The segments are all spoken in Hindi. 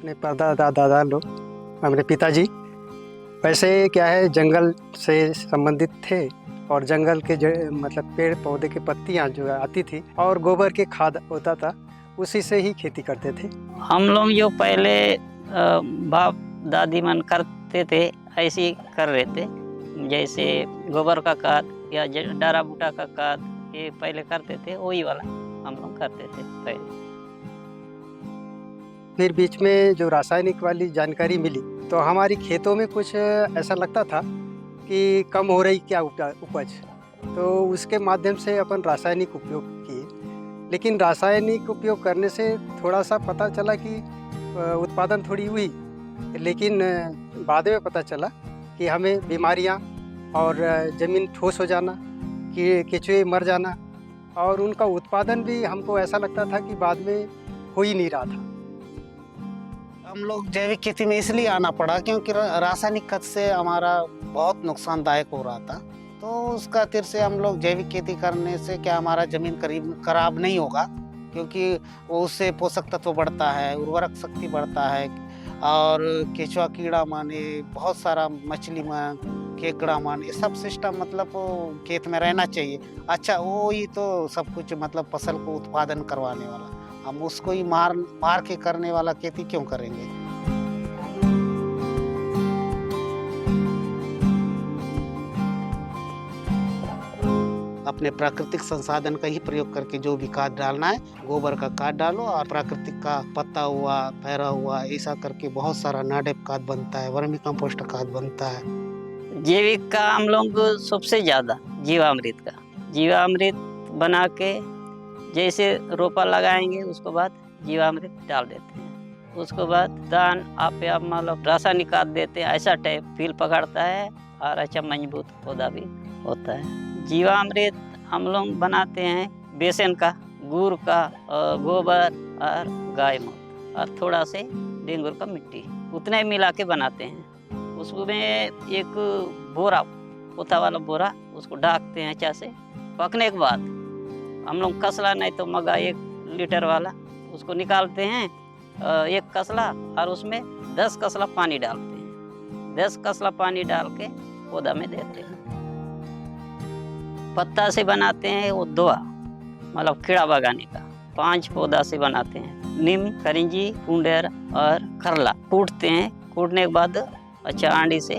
अपने परदादा दादा लोग, हमारे पिताजी वैसे क्या है जंगल से संबंधित थे और जंगल के मतलब पेड़ पौधे की पत्तियां जो आती थी और गोबर के खाद होता था, उसी से ही खेती करते थे। हम लोग जो पहले बाप दादी मन करते थे ऐसे ही कर रहे थे, जैसे गोबर का खाद या डारा बूटा का खाद ये पहले करते थे, वही वाला हम लोग करते थे पहले। फिर बीच में जो रासायनिक वाली जानकारी मिली तो हमारी खेतों में कुछ ऐसा लगता था कि कम हो रही क्या उपज, तो उसके माध्यम से अपन रासायनिक उपयोग किए। लेकिन रासायनिक उपयोग करने से थोड़ा सा पता चला कि उत्पादन थोड़ी हुई, लेकिन बाद में पता चला कि हमें बीमारियां और ज़मीन ठोस हो जाना, कि केंचुए मर जाना, और उनका उत्पादन भी हमको ऐसा लगता था कि बाद में हो ही नहीं रहा था। हम लोग जैविक खेती में इसलिए आना पड़ा क्योंकि रासायनिक खाद से हमारा बहुत नुकसानदायक हो रहा था। तो उस खातिर से हम लोग जैविक खेती करने से क्या हमारा ज़मीन खराब नहीं होगा, क्योंकि वो उससे पोषक तत्व बढ़ता है, उर्वरक शक्ति बढ़ता है, और केंचुआ कीड़ा माने बहुत सारा मछली मान केकड़ा मान ये सब सिस्टम मतलब खेत में रहना चाहिए। अच्छा वो ही तो सब कुछ मतलब फसल को उत्पादन करवाने वाला, हम उसको ही मार के करने वाला खेती क्यों करेंगे। अपने प्राकृतिक संसाधन का ही प्रयोग करके जो भी खाद डालना है, गोबर का खाद डालो और प्राकृतिक का पत्ता हुआ, पैरा हुआ, ऐसा करके बहुत सारा नाडेप खाद बनता है, वर्मी कंपोस्ट खाद बनता है। जैविक का हम लोग सबसे ज़्यादा जीवामृत बना के जैसे रोपा लगाएंगे उसको बाद जीवामृत डाल देते हैं, उसको बाद दान आप मतलब रासायनिक खाद देते हैं, ऐसा टाइप फील पकड़ता है और अच्छा मजबूत पौधा भी होता है। जीवामृत हम लोग बनाते हैं बेसन का, गुड़ का, गोबर और गाय मूत्र और थोड़ा से डेंगूर का मिट्टी, उतना ही मिला के बनाते हैं। उसमें एक बोरा, पोता वाला बोरा, उसको ढाकते हैं अच्छा से। पकने के बाद हम लोग कसला नहीं तो मगा 1 लीटर वाला उसको निकालते हैं, एक कसला, और उसमें 10 कसला पानी डालते हैं। 10 कसला पानी डाल के पौधा में देते हैं। पत्ता से बनाते हैं वो दोआ, मतलब कीड़ा भगाने का। 5 पौधा से बनाते हैं, नीम, करिंजी, कुंडेर और खरला। कूटते हैं, कूटने के बाद अच्छा आंडी से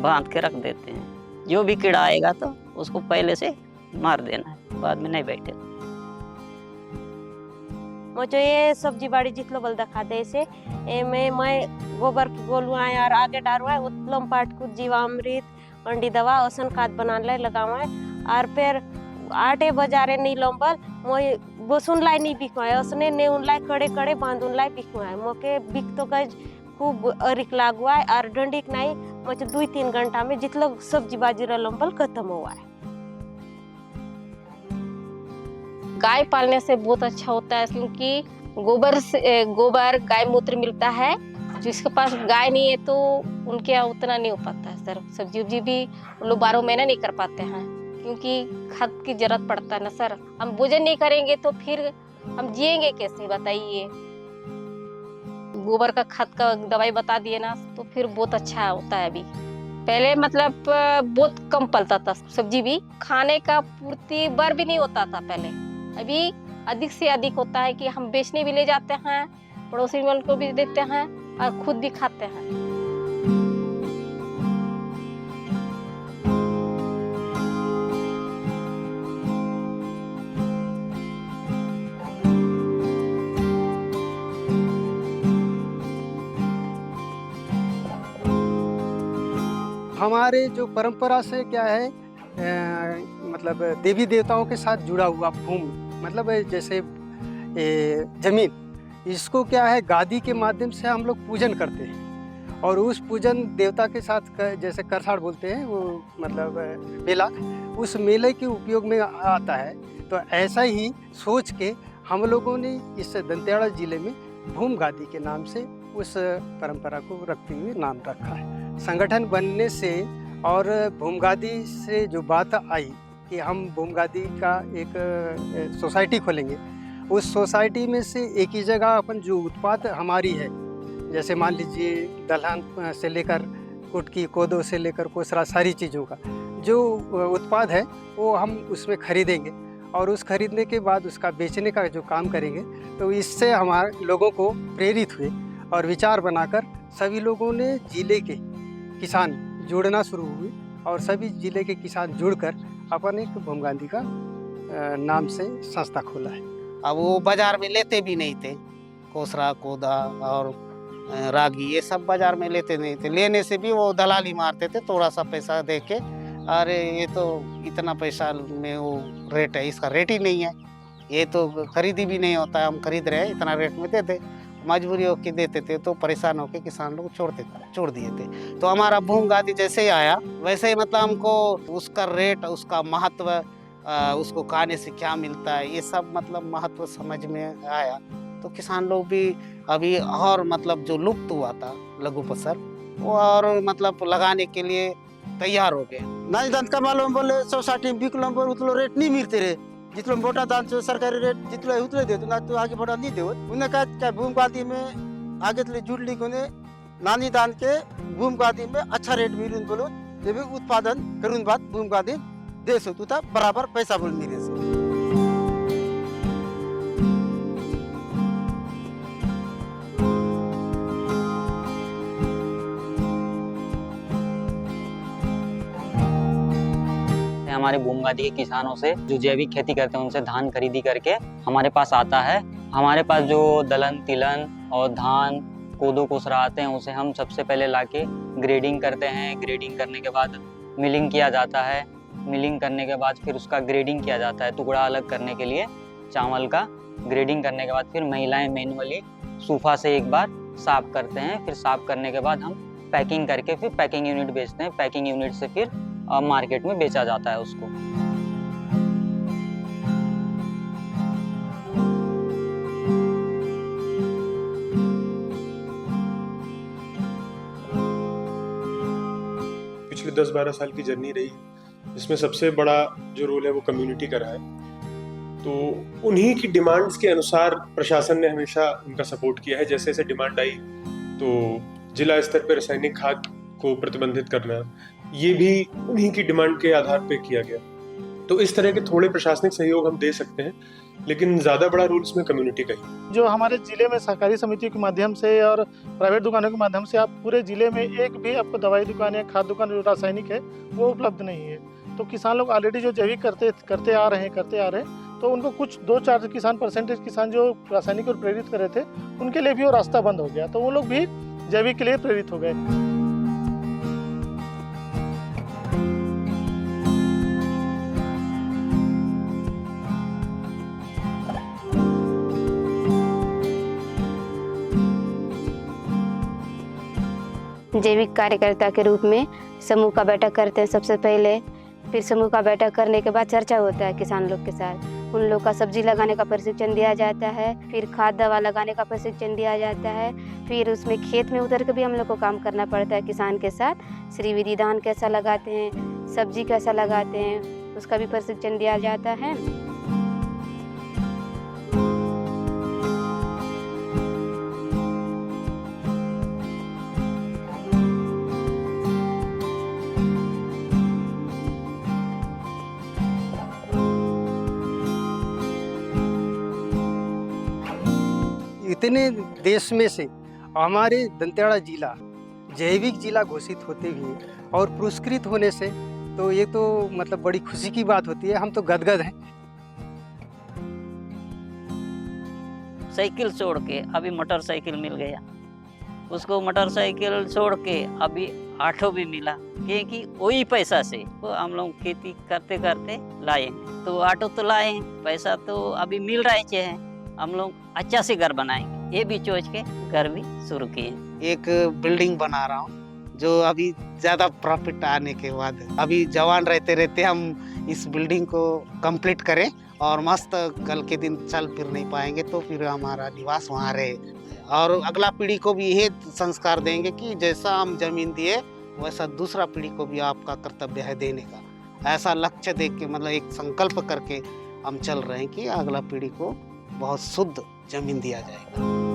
बांध के रख देते हैं। जो भी कीड़ा आएगा तो उसको पहले से मार देना है, बाद में नहीं बैठे। मुझे ये सब्जी बाड़ी जितलो बल दिखा दे से मैं गोबर की गोलुआ और आगे डारुआ उतलम पाट को जीवामृत अंडी दवा औसन खाद बना ले लगावा और फिर आटे बाजारे नहीं लंबल मोय बसुन लाई नहीं बिकवाए, उसने ने उन लाई कड़े कड़े बांधुन लाई बिकवाए। मोके बिक तो गज खूब अरिक लागुआ और डंडिक नहीं मुझे 2-3 घंटा में जितलो सब्जी बाजी लंबल खत्म हुआ है। गाय पालने से बहुत अच्छा होता है, क्योंकि गोबर गाय मूत्र मिलता है। जिसके पास गाय नहीं है तो उनके यहाँ उतना नहीं हो पाता है सर। सब्जी उब्जी भी लोग 12 महीना नहीं कर पाते हैं, क्योंकि खाद की जरूरत पड़ता है ना सर। हम भोजन नहीं करेंगे तो फिर हम जिएंगे कैसे बताइए। गोबर का खाद का दवाई बता दिए ना तो फिर बहुत अच्छा होता है। अभी पहले मतलब बहुत कम पलता था सब्जी, भी खाने का पूर्ति भर भी नहीं होता था पहले। अभी अधिक से अधिक होता है कि हम बेचने भी ले जाते हैं, पड़ोसी वालों को भी देते हैं और खुद भी खाते हैं। हमारे जो परंपरा से क्या है मतलब देवी देवताओं के साथ जुड़ा हुआ भूमि, मतलब जैसे जमीन, इसको क्या है गादी के माध्यम से हम लोग पूजन करते हैं। और उस पूजन देवता के साथ जैसे करसाड़ बोलते हैं वो मतलब मेला, उस मेले के उपयोग में आता है। तो ऐसा ही सोच के हम लोगों ने इस दंतेवाड़ा जिले में भूम गादी के नाम से उस परंपरा को रखते हुए नाम रखा है। संगठन बनने से और भूमगादी से जो बात आई कि हम भूमगादी का एक सोसाइटी खोलेंगे, उस सोसाइटी में से एक ही जगह अपन जो उत्पाद हमारी है जैसे मान लीजिए दलहन से लेकर कुटकी, कोदो से लेकर कोसरा, सारी चीज़ों का जो उत्पाद है वो हम उसमें खरीदेंगे और उस खरीदने के बाद उसका बेचने का जो काम करेंगे। तो इससे हमारे लोगों को प्रेरित हुए और विचार बनाकर सभी लोगों ने ज़िले के किसान जुड़ना शुरू हुए और सभी ज़िले के किसान जुड़कर अपन एक भूम गांधी का नाम से संस्था खोला है। अब वो बाजार में लेते भी नहीं थे, कोसरा, कोदा और रागी ये सब बाजार में लेते नहीं थे। लेने से भी वो दलाली मारते थे, थोड़ा सा पैसा दे के, अरे ये तो इतना पैसा में वो रेट है, इसका रेट ही नहीं है, ये तो खरीदी भी नहीं होता है, हम खरीद रहे हैं इतना रेट में देते, मजबूरी होकर देते थे। तो परेशान होकर किसान लोग छोड़ दिए थे। तो हमारा भूम गांधी जैसे ही आया वैसे ही मतलब हमको उसका रेट, उसका महत्व, उसको खाने से क्या मिलता है, ये सब मतलब महत्व समझ में आया। तो किसान लोग भी अभी और मतलब जो लुप्त हुआ था लघु फसल, वो और मतलब लगाने के लिए तैयार हो गए। नाच दान कमालो बोले 160 बिकलो बोले उतलो रेट नहीं मिलते रे, जितलो मोटा दान से सरकारी रेट जितलो उतले दे, तो ना तो आगे बढ़ा नहीं दे। उन्हें कहा भूम गांधी में आगे तले जुड़ ली कोने नानी दान के भूम गांधी में अच्छा रेट मिलून बोलो, जब उत्पादन करून बात भूम गांधी देश होता था बराबर पैसा बोल मिले से। हमारे भूम गांधी के किसानों से जो जैविक खेती करते हैं उनसे धान खरीदी करके हमारे पास आता है। हमारे पास जो दलहन, तिलहन और धान, कोदो, कोसरा आते हैं उसे हम सबसे पहले लाके ग्रेडिंग करते हैं। ग्रेडिंग करने के बाद मिलिंग किया जाता है। मिलिंग करने के बाद फिर उसका ग्रेडिंग किया जाता है, टुकड़ा अलग करने के लिए चावल का। ग्रेडिंग करने के बाद फिर महिलाएं मैनुअली सूफा से एक बार साफ करते हैं। फिर साफ करने के बाद हम पैकिंग करके फिर पैकिंग यूनिट बेचते हैं। पैकिंग यूनिट से फिर मार्केट में बेचा जाता है उसको। पिछले 10-12 साल की जर्नी रही, जिसमें सबसे बड़ा जो रोल है वो कम्युनिटी का रहा है। तो उन्हीं की डिमांड्स के अनुसार प्रशासन ने हमेशा उनका सपोर्ट किया है। जैसे जैसे डिमांड आई तो जिला स्तर पर रासायनिक खाद को प्रतिबंधित करना, ये भी उन्हीं की डिमांड के आधार पे किया गया। तो इस तरह के थोड़े प्रशासनिक सहयोग हम दे सकते हैं, लेकिन ज़्यादा बड़ा रोल इसमें कम्युनिटी का ही। जो हमारे ज़िले में सहकारी समिति के माध्यम से और प्राइवेट दुकानों के माध्यम से आप पूरे ज़िले में एक भी आपको दवाई दुकान या खाद दुकान जो रासायनिक है वो उपलब्ध नहीं है। तो किसान लोग ऑलरेडी जो जैविक करते आ रहे हैं, तो उनको कुछ 2-4 किसान परसेंटेज किसान जो रासायनिक और प्रेरित कर रहे थे, उनके लिए भी वो रास्ता बंद हो गया, तो वो लोग भी जैविक के लिए प्रेरित हो गए। जैविक कार्यकर्ता के रूप में समूह का बैठक करते हैं सबसे पहले। फिर समूह का बैठक करने के बाद चर्चा होता है किसान लोग के साथ। उन लोग का सब्जी लगाने का प्रशिक्षण दिया जाता है, फिर खाद दवा लगाने का प्रशिक्षण दिया जाता है। फिर उसमें खेत में उतर के भी हम लोग को काम करना पड़ता है किसान के साथ। श्री विधि धान कैसा लगाते हैं, सब्जी कैसा लगाते हैं, उसका भी प्रशिक्षण दिया जाता है। इतने देश में से हमारे दंतेवाड़ा जिला जैविक जिला घोषित होते हुए और पुरस्कृत होने से तो ये तो मतलब बड़ी खुशी की बात होती है। हम तो गदगद हैं। साइकिल छोड़ के अभी मोटरसाइकिल मिल गया, उसको मोटरसाइकिल छोड़ के अभी ऑटो भी मिला, क्योंकि वही पैसा से वो हम लोग खेती करते करते लाए। तो ऑटो तो लाए, पैसा तो अभी मिल रहा है, हम लोग अच्छा से घर बनाएंगे, ये भी सोच के घर भी शुरू किए। एक बिल्डिंग बना रहा हूँ जो अभी ज़्यादा प्रॉफिट आने के बाद, अभी जवान रहते रहते हम इस बिल्डिंग को कंप्लीट करें और मस्त कल के दिन चल फिर नहीं पाएंगे तो फिर हमारा निवास वहाँ रहे। और अगला पीढ़ी को भी यही संस्कार देंगे कि जैसा हम जमीन दिए वैसा दूसरा पीढ़ी को भी आपका कर्तव्य है देने का। ऐसा लक्ष्य देख के मतलब एक संकल्प करके हम चल रहे हैं कि अगला पीढ़ी को बहुत शुद्ध जमीन दिया जाएगा।